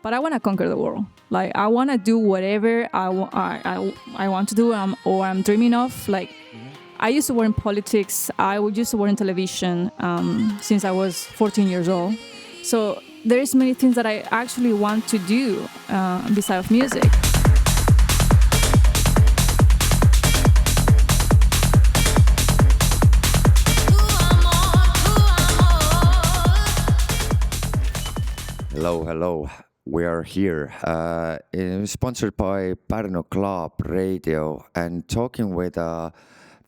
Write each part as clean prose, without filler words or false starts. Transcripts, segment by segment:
but I want to conquer the world. Like I want to do whatever I want to do, or I'm dreaming of. Like I used to work in politics. I used to work in television since I was 14 years old. So there is many things that I actually want to do besides music. Hello, hello. We are here, sponsored by Pärnu Club Radio, and talking with a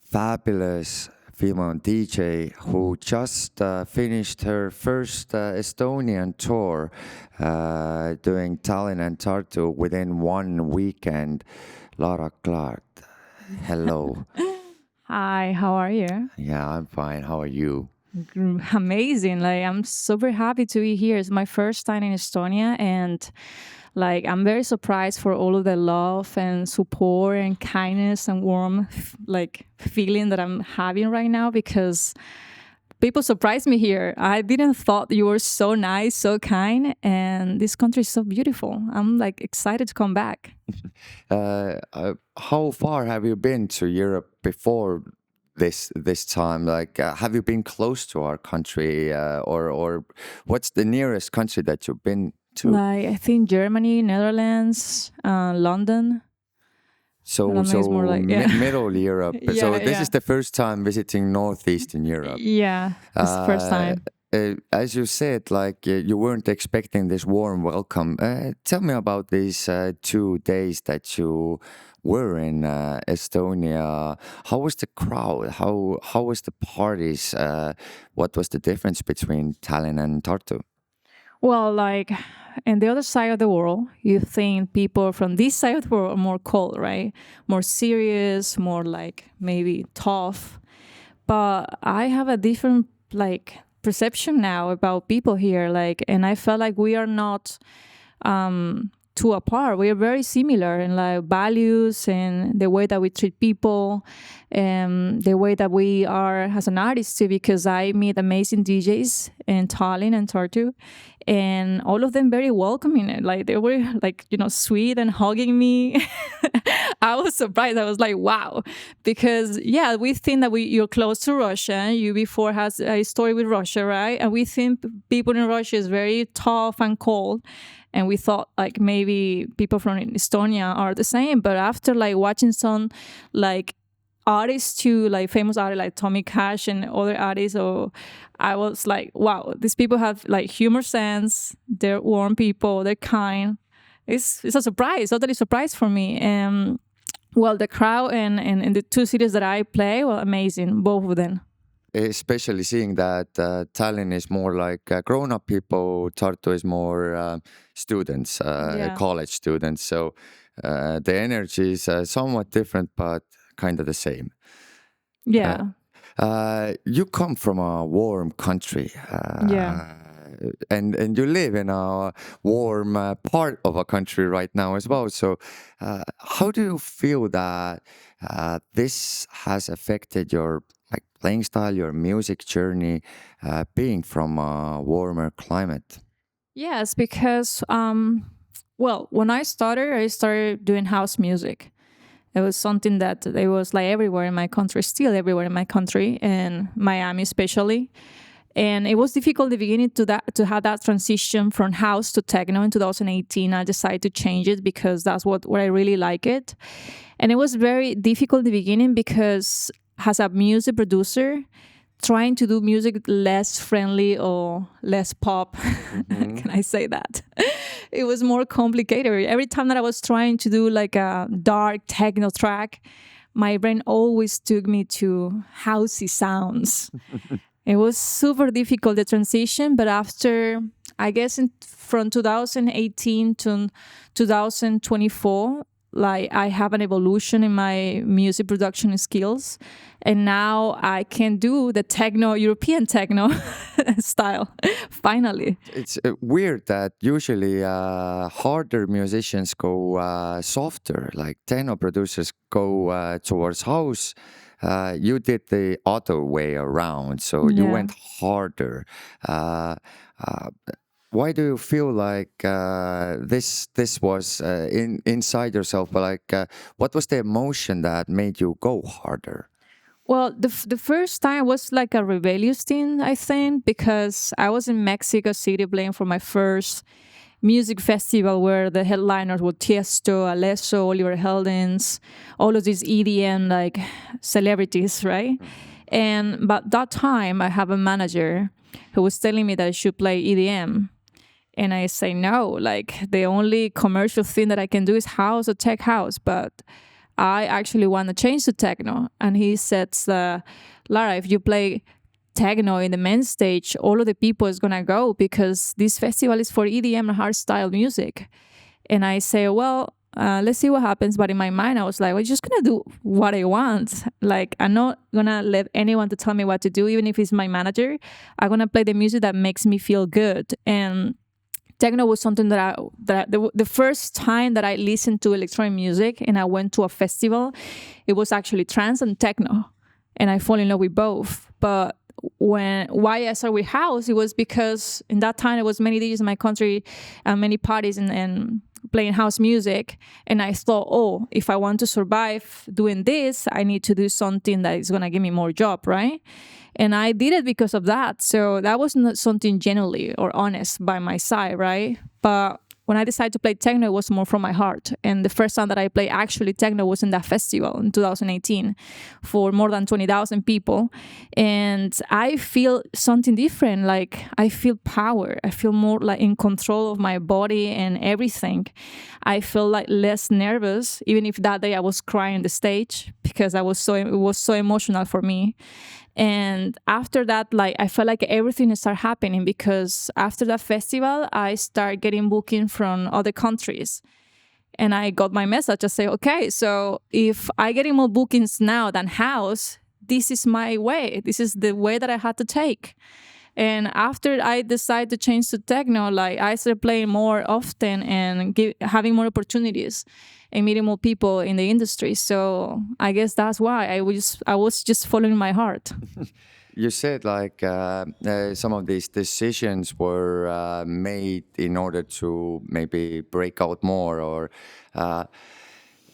fabulous female DJ who just finished her first Estonian tour, doing Tallinn and Tartu within 1 weekend. LARA KLART. Hello. Hi, how are you? Yeah, I'm fine. How are you? Amazing. Like I'm super happy to be here. It's my first time in Estonia, and like I'm very surprised for all of the love and support and kindness and warm like feeling that I'm having right now, because people surprised me here. I didn't thought you were so nice, so kind, and this country is so beautiful. I'm like excited to come back. How far have you been to Europe before this time? Like, have you been close to our country, or what's the nearest country that you've been to? Like I think Germany, Netherlands, London. So London is more like, yeah. Middle Europe. So this is the first time visiting Northeastern Europe. Yeah, it's the first time. As you said, like you weren't expecting this warm welcome. Tell me about these 2 days that you were in Estonia. How was the crowd? How was the parties? What was the difference between Tallinn and Tartu? Well, like in the other side of the world, you think people from this side of the world are more cold, right? More serious, more like maybe tough. But I have a different like perception now about people here, like, and I felt like we are not too apart. We are very similar in like values and the way that we treat people, and the way that we are as an artist too, because I meet amazing DJs in Tallinn and Tartu, and all of them very welcoming. Like they were like, sweet and hugging me. I was surprised. I was like, wow, because yeah, we think that you're close to Russia. You before has a story with Russia, right? And we think people in Russia is very tough and cold. And we thought like maybe people from Estonia are the same. But after like watching some like artists too, like famous artists like Tommy Cash and other artists, so I was like, wow, these people have like humor sense. They're warm people. They're kind. It's a surprise, totally surprise for me. And well, the crowd and the two cities that I play were amazing, both of them. Especially seeing that Tallinn is more like grown-up people, Tartu is more students, college students. So the energy is somewhat different, but kind of the same. Yeah. You come from a warm country. And you live in a warm part of a country right now as well. So how do you feel that this has affected your playing style, your music journey, being from a warmer climate? Yes, because well, when I started doing house music. It was something that it was like everywhere in my country, still everywhere in my country, and Miami especially. And it was difficult at the beginning to have that transition from house to techno in 2018. I decided to change it because that's what I really like it. And it was very difficult at the beginning because as a music producer, trying to do music less friendly or less pop, can I say that? It was more complicated. Every time that I was trying to do like a dark techno track, my brain always took me to housey sounds. It was super difficult, the transition, but after, I guess from 2018 to 2024, like I have an evolution in my music production skills, and now I can do the European techno style, finally. It's weird that usually harder musicians go softer, like techno producers go towards house. You did the other way around, so you went harder. why do you feel like this was inside yourself? But like, what was the emotion that made you go harder? Well, the first time was like a rebellious thing, I think, because I was in Mexico City playing for my first music festival where the headliners were Tiesto, Alesso, Oliver Heldens, all of these EDM like celebrities, right? And but that time I have a manager who was telling me that I should play EDM. And I say no, like the only commercial thing that I can do is house or tech house, but I actually want to change to techno. And he says, Lara, if you play techno in the main stage, all of the people is gonna go because this festival is for EDM and hardstyle music. And I say, well, let's see what happens. But in my mind, I was like, we're just gonna do what I want. Like, I'm not gonna let anyone to tell me what to do, even if it's my manager. I'm gonna play the music that makes me feel good. And techno was something the first time that I listened to electronic music and I went to a festival, it was actually trance and techno, and I fall in love with both. But why I started with house, it was because in that time there was many DJs in my country and many parties and playing house music, and I thought, oh, if I want to survive doing this, I need to do something that is gonna give me more job, right? And I did it because of that. So that was not something genuinely or honest by my side, right? But when I decided to play techno, it was more from my heart. And the first time that I played actually techno was in that festival in 2018 for more than 20,000 people. And I feel something different. Like I feel power. I feel more like in control of my body and everything. I feel like less nervous, even if that day I was crying on the stage because it was so emotional for me. And after that, like I felt like everything started happening because after that festival, I started getting booking from other countries. And I got my message. I say, okay, so if I getting more bookings now than house, this is my way. This is the way that I had to take. And after I decided to change to techno, like I started playing more often and having more opportunities and meeting more people in the industry. So I guess that's why I was just following my heart. You said like some of these decisions were made in order to maybe break out more, or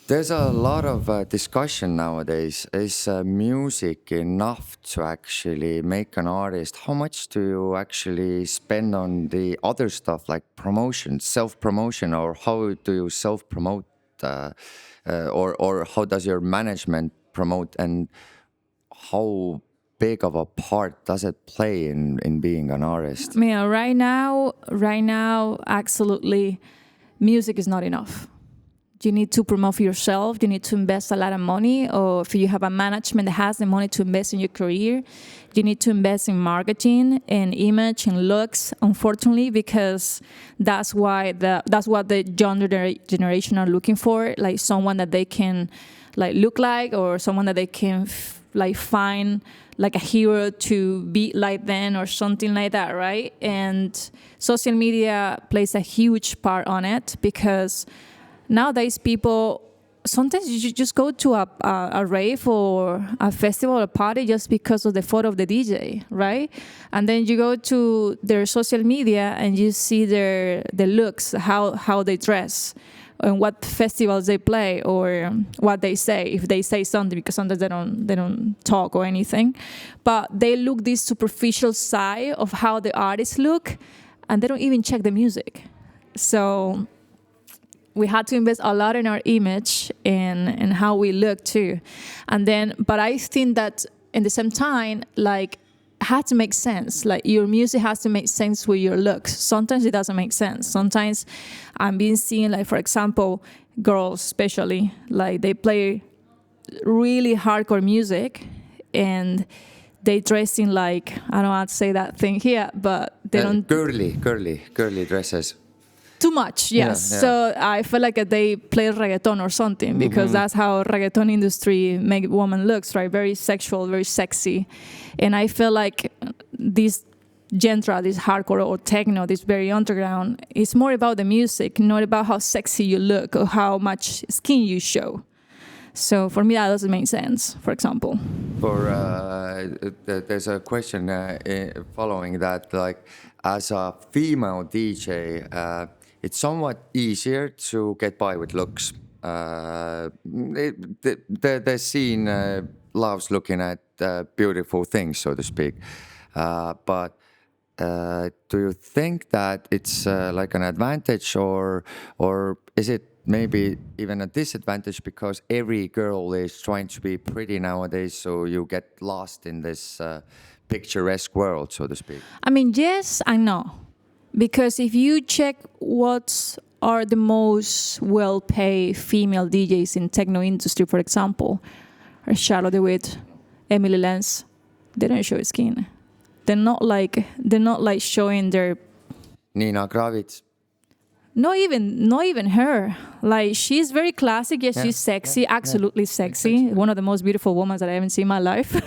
there's a lot of discussion nowadays. Is music enough to actually make an artist? How much do you actually spend on the other stuff like promotion, self-promotion, or how do you self-promote, or how does your management promote, and how big of a part does it play in being an artist? Yeah, right now, absolutely, music is not enough. You need to promote yourself. You need to invest a lot of money. Or if you have a management that has the money to invest in your career, you need to invest in marketing and image and looks. Unfortunately, because that's what the younger generation are looking for, like someone that they can like look like, or someone that they can like find like a hero to be like them or something like that, right? And social media plays a huge part on it because nowadays, people, sometimes you just go to a rave or a festival or a party just because of the photo of the DJ, right? And then you go to their social media and you see their looks, how they dress, and what festivals they play, or what they say, if they say something, because sometimes they don't talk or anything. But they look this superficial side of how the artists look, and they don't even check the music. So we had to invest a lot in our image and how we look too. And then, but I think that in the same time, like, had to make sense. Like, your music has to make sense with your looks. Sometimes it doesn't make sense. Sometimes I'm being seen, like, for example, girls especially, like, they play really hardcore music and they dress in, like, I don't know how to say that thing here, but they don't... Girly dresses. Too much, yes. Yeah. So I feel like they play reggaeton or something, because that's how reggaeton industry make woman looks, right? Very sexual, very sexy. And I feel like this genre, this hardcore or techno, this very underground, is more about the music, not about how sexy you look or how much skin you show. So for me, that doesn't make sense, for example. There's a question following that, like as a female DJ, it's somewhat easier to get by with looks. The scene loves looking at beautiful things, so to speak. But do you think that it's like an advantage, or is it maybe even a disadvantage because every girl is trying to be pretty nowadays, so you get lost in this picturesque world, so to speak? I mean, yes and no. Because if you check what are the most well-paid female DJs in techno industry, for example, are Charlotte DeWitt, Emily Lenz, they don't show skin. They're not like showing their. Nina Kravitz. Not even her. Like, she's very classic. Yes, she's sexy, absolutely sexy. Exactly. One of the most beautiful women that I haven't seen in my life.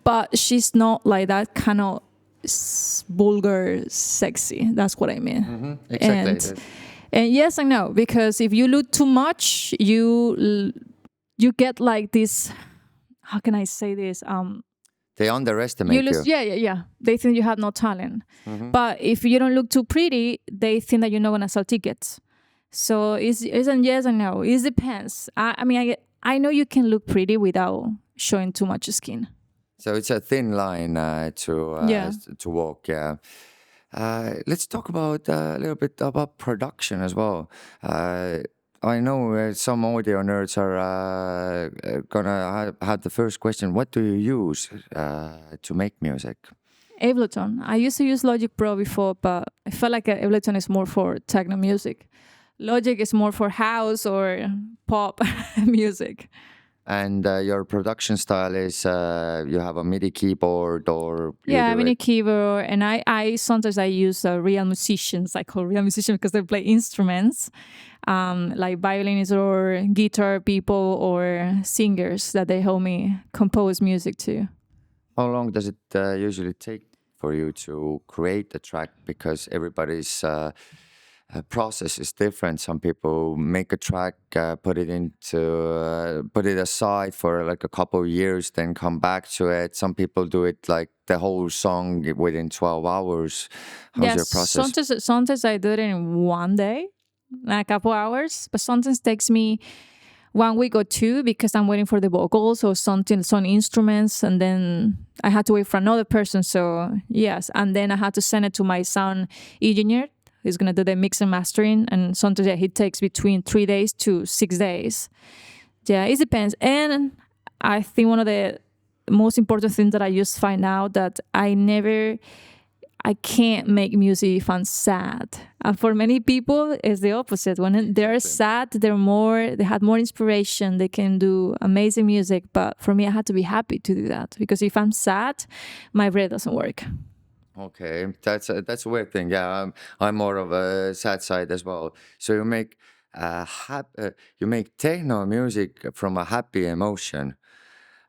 But she's not like that kind of vulgar sexy. That's what I mean. Mm-hmm. Exactly. And yes and no, because if you look too much, you get like this. How can I say this? They underestimate you lose, you. Yeah. They think you have no talent. Mm-hmm. But if you don't look too pretty, they think that you're not gonna sell tickets. So it's a yes and no. It depends. I mean, I know you can look pretty without showing too much skin. So it's a thin line to walk. Yeah. Let's talk about a little bit about production as well. I know some audio nerds are gonna have the first question. What do you use to make music? Ableton. I used to use Logic Pro before, but I felt like Ableton is more for techno music. Logic is more for house or pop music. And your production style is you have a MIDI keyboard, or MIDI keyboard, and I sometimes I use real musicians. I call real musicians because they play instruments, like violinists or guitar people or singers that they help me compose music to. How long does it usually take for you to create the track? Because everybody's process is different. Some people make a track, put it aside for like a couple of years, then come back to it. Some people do it like the whole song within 12 hours. How's your process? Sometimes I do it in one day, like a couple hours, but sometimes it takes me 1 week or two because I'm waiting for the vocals or some instruments, and then I had to wait for another person. So yes, and then I had to send it to my sound engineer. He's gonna do the mix and mastering, and sometimes he takes between 3 days to 6 days. Yeah, it depends. And I think one of the most important things that I just find out that I can't make music if I'm sad. And for many people, it's the opposite. When they're sad, they have more inspiration. They can do amazing music. But for me, I had to be happy to do that, because if I'm sad, my brain doesn't work. Okay, that's a weird thing. Yeah, I'm more of a sad side as well. So you make techno music from a happy emotion.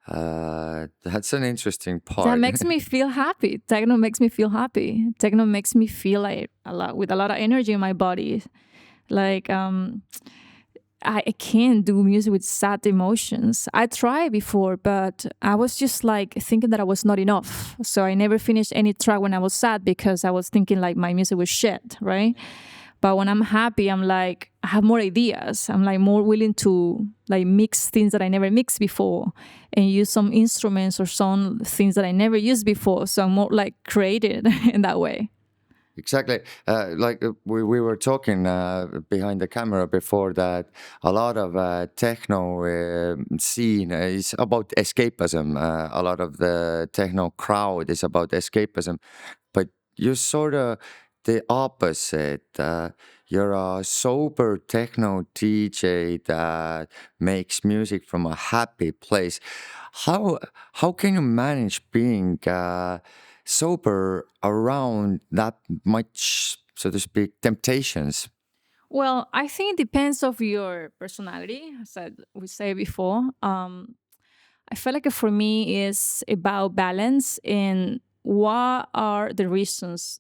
That's an interesting part. That makes me feel happy. Techno makes me feel happy. Techno makes me feel like with a lot of energy in my body. Like I can't do music with sad emotions. I tried before, but I was just like thinking that I was not enough. So I never finished any track when I was sad, because I was thinking like my music was shit, right? But when I'm happy, I'm like, I have more ideas. I'm like more willing to like mix things that I never mixed before and use some instruments or some things that I never used before. So I'm more like creative in that way. Exactly. We were talking behind the camera before that a lot of techno scene is about escapism. A lot of the techno crowd is about escapism. But you're sort of the opposite. You're a sober techno DJ that makes music from a happy place. How can you manage being sober around that much, so to speak, temptations? Well, I think it depends of your personality, as we say before. I feel like for me is about balance in what are the reasons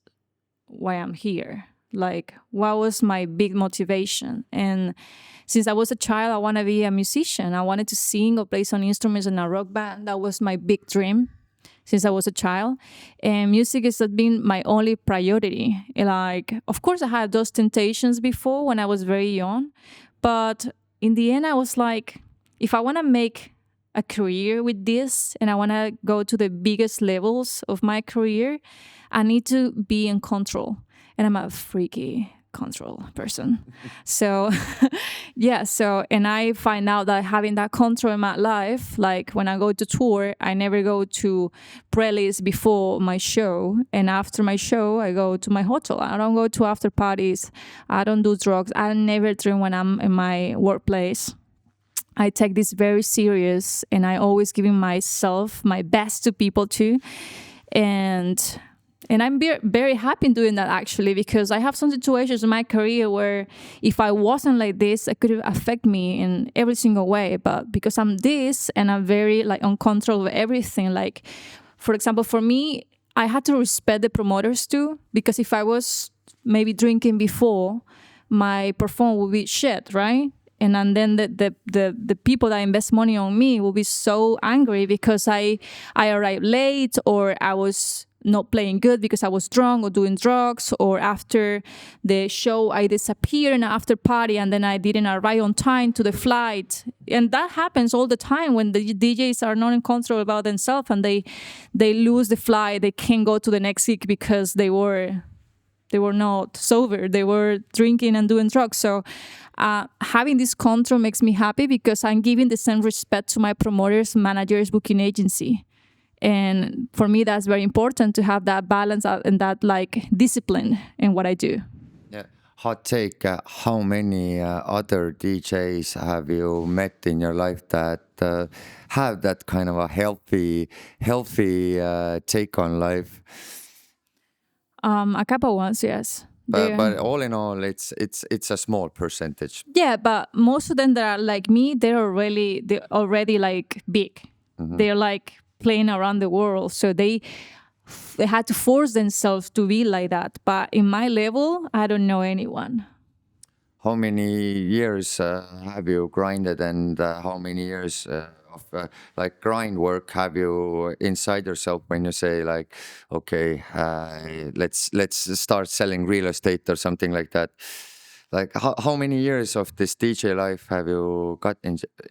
why I'm here. Like, what was my big motivation? And since I was a child, I want to be a musician. I wanted to sing or play some instruments in a rock band. That was my big dream since I was a child. And music has been my only priority. Like, of course, I had those temptations before when I was very young. But in the end, I was like, if I want to make a career with this and I want to go to the biggest levels of my career, I need to be in control. And I'm a freaky control person. So and I find out that having that control in my life, like when I go to tour, I never go to pre-list before my show, and after my show I go to my hotel. I don't go to after parties, I don't do drugs, I never drink when I'm in my workplace. I take this very serious, and I always giving myself my best to people too. And I'm very happy in doing that, actually, because I have some situations in my career where if I wasn't like this, it could affect me in every single way. But because I'm this and I'm very like on control of everything, like, for example, for me, I had to respect the promoters too, because if I was maybe drinking before, my performance would be shit, right? And then the people that invest money on me will be so angry because I arrived late, or I was not playing good because I was drunk or doing drugs, or after the show I disappeared in an after party and then I didn't arrive on time to the flight. And that happens all the time when the DJs are not in control about themselves and they lose the flight, they can't go to the next gig because they were not sober, they were drinking and doing drugs. So having this control makes me happy because I'm giving the same respect to my promoters, managers, booking agency. And for me, that's very important to have that balance and that like discipline in what I do. Yeah. Hot take. How many other DJs have you met in your life that have that kind of a healthy take on life? A couple ones, yes. But all in all, it's a small percentage. Yeah, but most of them that are like me, they're already like big. Mm-hmm. They're like playing around the world, so they had to force themselves to be like that. But in my level, I don't know anyone. How many years have you grinded, and how many years of like grind work have you inside yourself when you say like, okay, let's start selling real estate or something like that? Like how many years of this DJ life have you got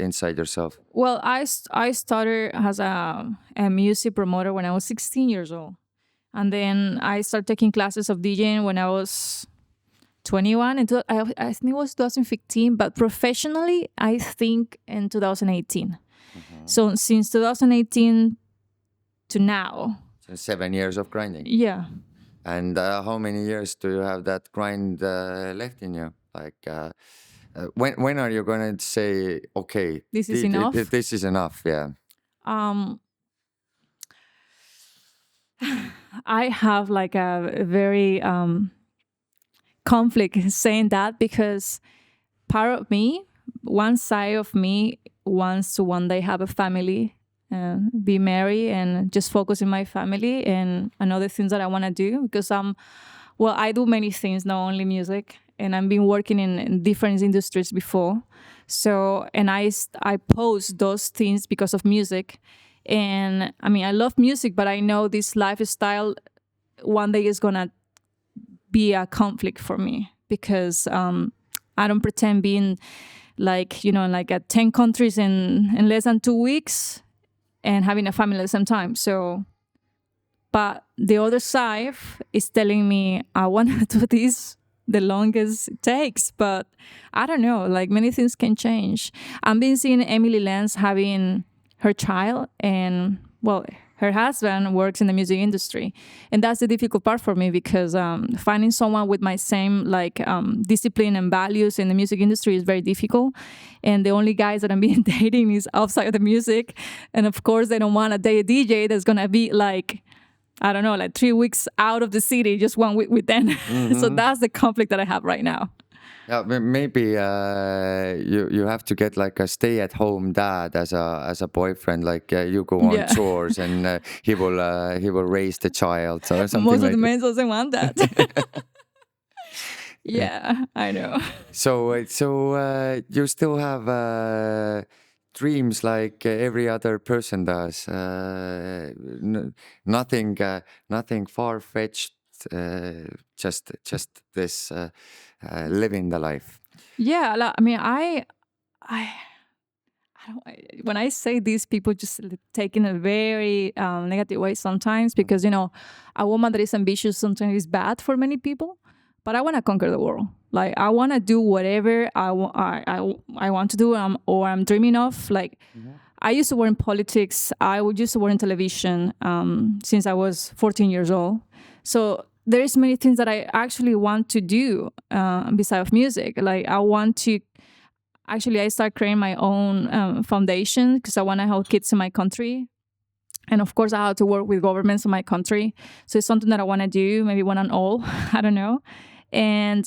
inside yourself? Well, I started as a music promoter when I was 16 years old. And then I started taking classes of DJing when I was 21. And I think it was 2015, but professionally, I think in 2018. Mm-hmm. So since 2018 to now. So 7 years of grinding? Yeah. And how many years do you have that grind left in you? Like, when are you gonna say, okay, this is enough? This is enough, yeah. I have like a very conflict saying that, because part of me, one side of me wants to one day have a family, be married and just focus on my family and other things that I want to do, because I do many things, not only music, and I've been working in different industries before. So, and I post those things because of music. And I mean, I love music, but I know this lifestyle one day is gonna be a conflict for me, because I don't pretend being like, like at 10 countries in less than 2 weeks and having a family at the same time. So, but the other side is telling me I want to do this the longest it takes, but I don't know, like many things can change. I've been seeing Emily Lenz having her child, and well, her husband works in the music industry, and that's the difficult part for me, because finding someone with my same like discipline and values in the music industry is very difficult. And the only guys that I'm being dating is outside of the music, and of course they don't want to date a DJ that's gonna be like, I don't know, like 3 weeks out of the city, just 1 week with them. Mm-hmm. So that's the conflict that I have right now. Yeah, maybe you have to get like a stay-at-home dad as a boyfriend. Like you go on tours, and he will raise the child or something. Most like of the men doesn't want that. Yeah, I know. So you still have dreams like every other person does. Nothing far fetched. Just this living the life. Yeah, I mean, I don't, when I say this, people just take in a very negative way sometimes because, you know, a woman that is ambitious sometimes is bad for many people. But I want to conquer the world. Like, I want to do whatever I want to do or I'm dreaming of. Like, I used to work in politics. I used to work in television since I was 14 years old. So there's many things that I actually want to do besides music. Like, I want to actually, I started creating my own foundation because I want to help kids in my country. And of course, I have to work with governments in my country. So it's something that I want to do, maybe one and all, I don't know. And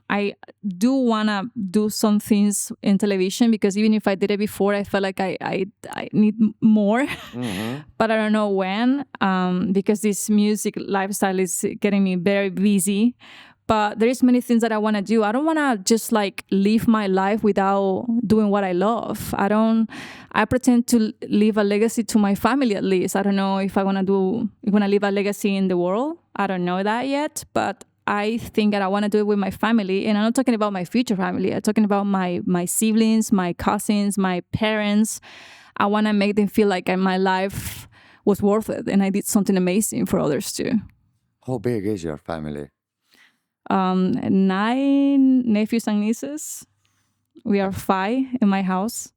I do want to do some things in television because even if I did it before, I felt like I need more. But I don't know when because this music lifestyle is getting me very busy. But there is many things that I want to do. I don't want to just like live my life without doing what I love. I pretend to leave a legacy to my family at least. I don't know if I want to leave a legacy in the world. I don't know that yet, but I think that I want to do it with my family. And I'm not talking about my future family. I'm talking about my siblings, my cousins, my parents. I want to make them feel like my life was worth it and I did something amazing for others too. How big is your family? 9 nephews and nieces. We are 5 in my house.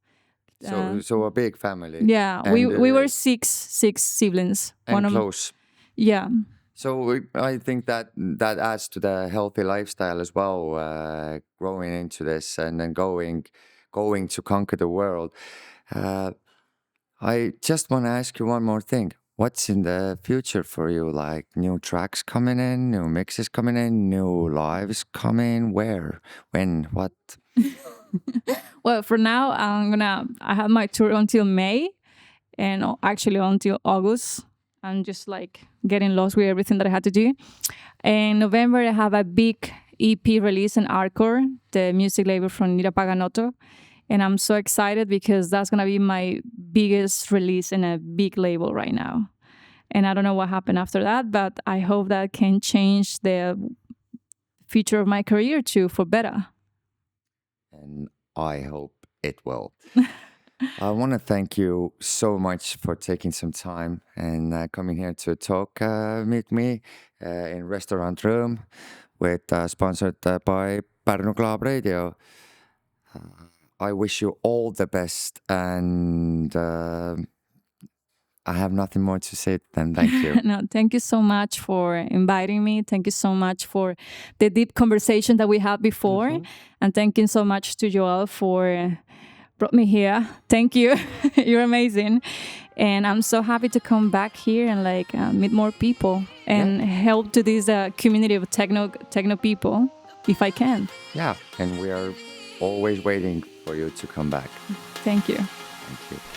So a big family. Yeah, and, we were six siblings. And close. Yeah. So I think that adds to the healthy lifestyle as well, growing into this and then going to conquer the world. I just want to ask you one more thing. What's in the future for you? Like new tracks coming in, new mixes coming in, new lives coming? Where? When? What? Well, for now, I have my tour until May and actually until August. I'm just like getting lost with everything that I had to do. In November, I have a big EP release in Artcore, the music label from Nira Paganotto. And I'm so excited because that's going to be my biggest release in a big label right now. And I don't know what happened after that, but I hope that can change the future of my career too for better. And I hope it will. I want to thank you so much for taking some time and coming here to talk with me in Restaurant RÖÖM sponsored by Pärnu Club Radio. I wish you all the best and I have nothing more to say than thank you. No, thank you so much for inviting me. Thank you so much for the deep conversation that we had before. And thank you so much to Joel for brought me here. Thank you. You're amazing. And I'm so happy to come back here and like meet more people and help to this community of techno people if I can. Yeah, and we are always waiting for you to come back. Thank you. Thank you.